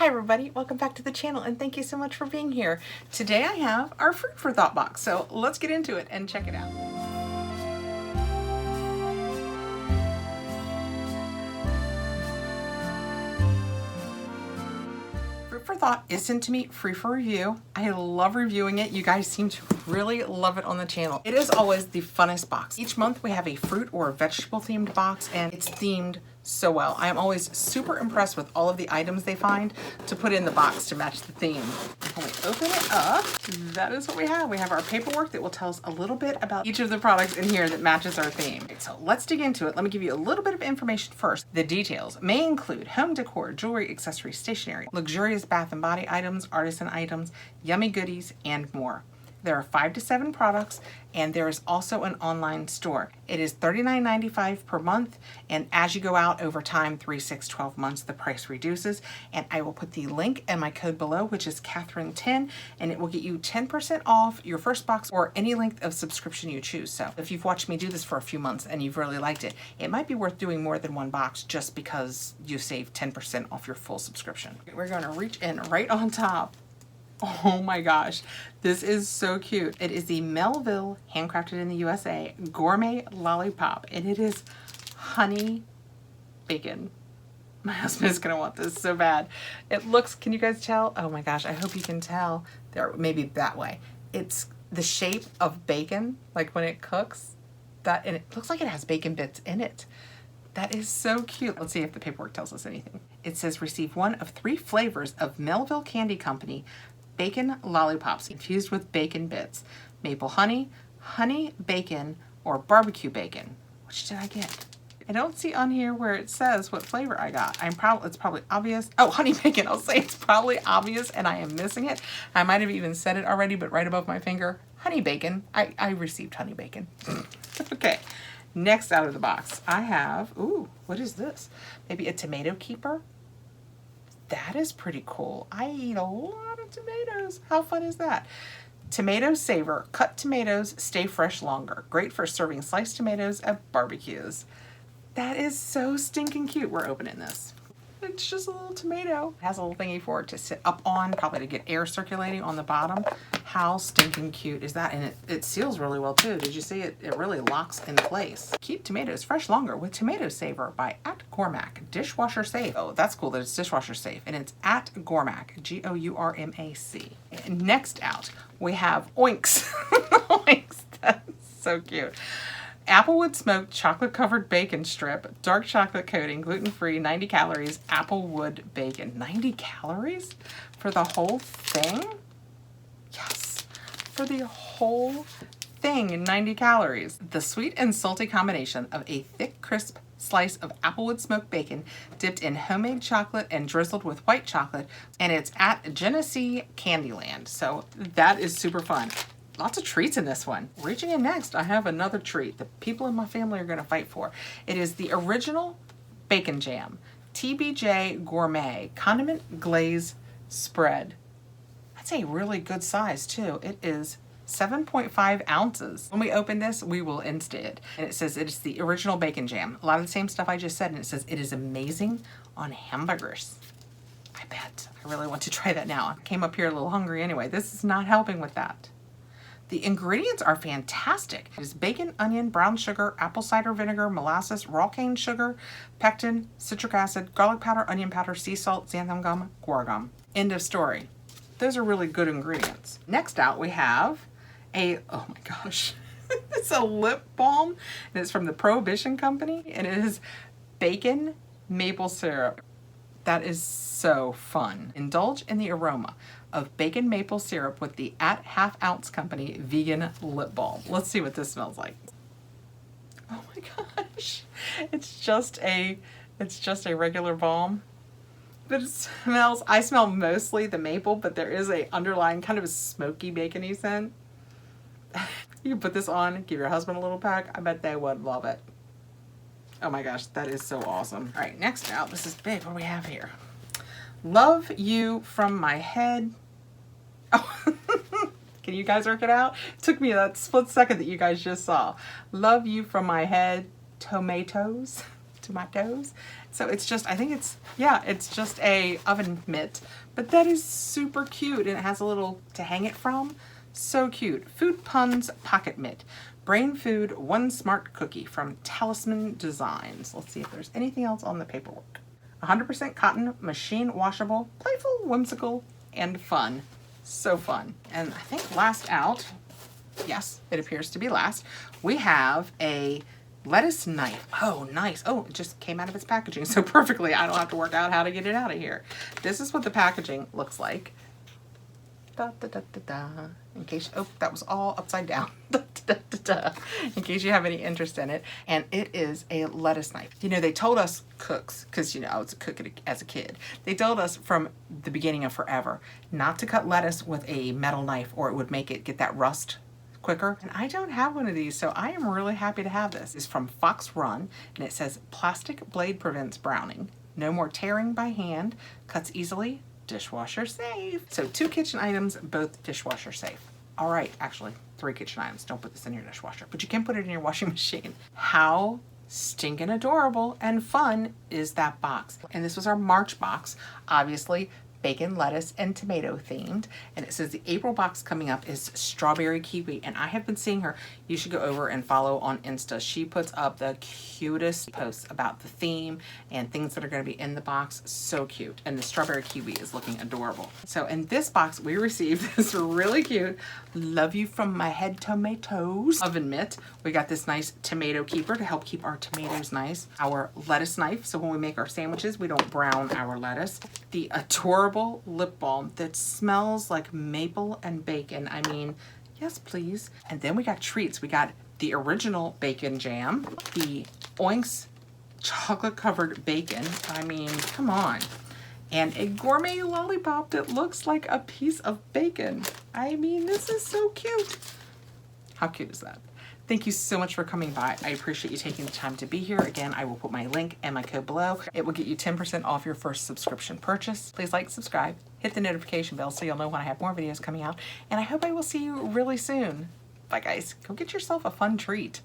Hi everybody, welcome back to the channel and thank you so much for being here. Today I have our Fruit for Thought box, so let's get into it and check it out. Fruit for Thought is sent to me free for review. I love reviewing it. You guys seem to really love it on the channel. It is always the funnest box. Each month we have a fruit or a vegetable themed box and it's themed so well. I am always super impressed with all of the items they find to put in the box to match the theme. When we open it up, that is what we have. We have our paperwork that will tell us a little bit about each of the products in here that matches our theme. Okay, so let's dig into it. Let me give you a little bit of information first. The details may include home decor, jewelry, accessories, stationery, luxurious bath and body items, artisan items, yummy goodies, and more. There are 5 to 7 products, and there is also an online store. It is $39.95 per month, and as you go out over time, 3, 6, 12 months, the price reduces. And I will put the link and my code below, which is Kathrin10, and it will get you 10% off your first box or any length of subscription you choose. So if you've watched me do this for a few months and you've really liked it, it might be worth doing more than one box just because you save 10% off your full subscription. We're going to reach in right on top. Oh my gosh, this is so cute. It is the Melville, handcrafted in the USA, gourmet lollipop, and it is honey bacon. My husband is gonna want this so bad. It looks, can you guys tell? Oh my gosh, I hope you can tell. There, maybe that way. It's the shape of bacon, like when it cooks, that, and it looks like it has bacon bits in it. That is so cute. Let's see if the paperwork tells us anything. It says receive one of 3 flavors of Melville Candy Company bacon lollipops infused with bacon bits, maple honey, honey bacon, or barbecue bacon. Which did I get? I don't see on here where it says what flavor I got. It's probably obvious. Oh, honey bacon. I'll say it's probably obvious and I am missing it. I might have even said it already, but right above my finger, honey bacon. I received honey bacon. Okay. Next out of the box, I have, ooh, what is this? Maybe a tomato keeper? That is pretty cool. I eat a lot of tomatoes. How fun is that? Tomato saver. Cut tomatoes, stay fresh longer. Great for serving sliced tomatoes at barbecues. That is so stinking cute. We're opening this. It's just a little tomato. It has a little thingy for it to sit up on, probably to get air circulating on the bottom. How stinking cute is that? And it seals really well too. Did you see it? It really locks in place. Keep tomatoes fresh longer with Tomato Saver by @Gourmac. Dishwasher safe. Oh, that's cool that it's dishwasher safe. And it's @Gourmac. Gourmac. And next out, we have Oinks. Oinks. That's so cute. Applewood smoked chocolate covered bacon strip, dark chocolate coating, gluten-free, 90 calories, applewood bacon. 90 calories for the whole thing? Yes, for the whole thing, 90 calories. The sweet and salty combination of a thick, crisp slice of applewood smoked bacon dipped in homemade chocolate and drizzled with white chocolate, and it's at Genesee Candyland. So that is super fun. Lots of treats in this one. Reaching in next, I have another treat the people in my family are gonna fight for. It is the original bacon jam, TBJ Gourmet condiment glaze spread. That's a really good size too. It is 7.5 ounces. When we open this, we will insta it. And it says it is the original bacon jam. A lot of the same stuff I just said, and it says it is amazing on hamburgers. I bet. I really want to try that now. I came up here a little hungry anyway. This is not helping with that. The ingredients are fantastic. It is bacon, onion, brown sugar, apple cider vinegar, molasses, raw cane sugar, pectin, citric acid, garlic powder, onion powder, sea salt, xanthan gum, guar gum. End of story. Those are really good ingredients. Next out we have oh my gosh, it's a lip balm, and it's from the Prohibition Company, and it is bacon maple syrup. That is so fun. Indulge in the aroma of bacon maple syrup with the @Half Ounce Company vegan lip balm. Let's see what this smells like. Oh my gosh. It's just a regular balm. But it smells, I smell mostly the maple, but there is a underlying kind of a smoky bacony scent. You can put this on, give your husband a little pack. I bet they would love it. Oh my gosh, that is so awesome. All right, next out, this is big. What do we have here? Love You From My Head. Oh, can you guys work it out? It took me that split second that you guys just saw. Love You From My Head, tomatoes. to my toes. So it's just, I think it's, yeah, it's just a oven mitt, but that is super cute, and it has a little to hang it from. So cute. Food Puns Pocket Mitt. Brain Food One Smart Cookie from Talisman Designs. Let's see if there's anything else on the paperwork. 100% cotton, machine washable, playful, whimsical, and fun. So fun. And I think last out, yes, it appears to be last, we have a lettuce knife. Oh, nice. Oh, it just came out of its packaging so perfectly. I don't have to work out how to get it out of here. This is what the packaging looks like. Da, da, da, da, da. In case, oh, that was all upside down. Da, da, da, da. In case you have any interest in it. And it is a lettuce knife. You know, they told us cooks, because, you know, I was a cook as a kid. They told us from the beginning of forever not to cut lettuce with a metal knife, or it would make it get that rust quicker. And I don't have one of these, so I am really happy to have this. It's from Fox Run, and it says plastic blade prevents browning. No more tearing by hand. Cuts easily. Dishwasher safe. So 2 kitchen items, both dishwasher safe. All right, actually 3 kitchen items. Don't put this in your dishwasher, but you can put it in your washing machine. How stinking adorable and fun is that box? And this was our March box, obviously bacon, lettuce, and tomato themed. And it says the April box coming up is strawberry kiwi. And I have been seeing her. You should go over and follow on Insta. She puts up the cutest posts about the theme and things that are going to be in the box. So cute. And the strawberry kiwi is looking adorable. So in this box, we received this really cute love you from my head to my toes oven mitt. We got this nice tomato keeper to help keep our tomatoes nice. Our lettuce knife, so when we make our sandwiches, we don't brown our lettuce. The adorable lip balm that smells like maple and bacon. I mean, yes, please. And then we got treats. We got the original bacon jam, the Oinks chocolate covered bacon. I mean, come on. And a gourmet lollipop that looks like a piece of bacon. I mean, this is so cute. How cute is that? Thank you so much for coming by. I appreciate you taking the time to be here. Again, I will put my link and my code below. It will get you 10% off your first subscription purchase. Please like, subscribe, hit the notification bell so you'll know when I have more videos coming out. And I hope I will see you really soon. Bye guys. Go get yourself a fun treat.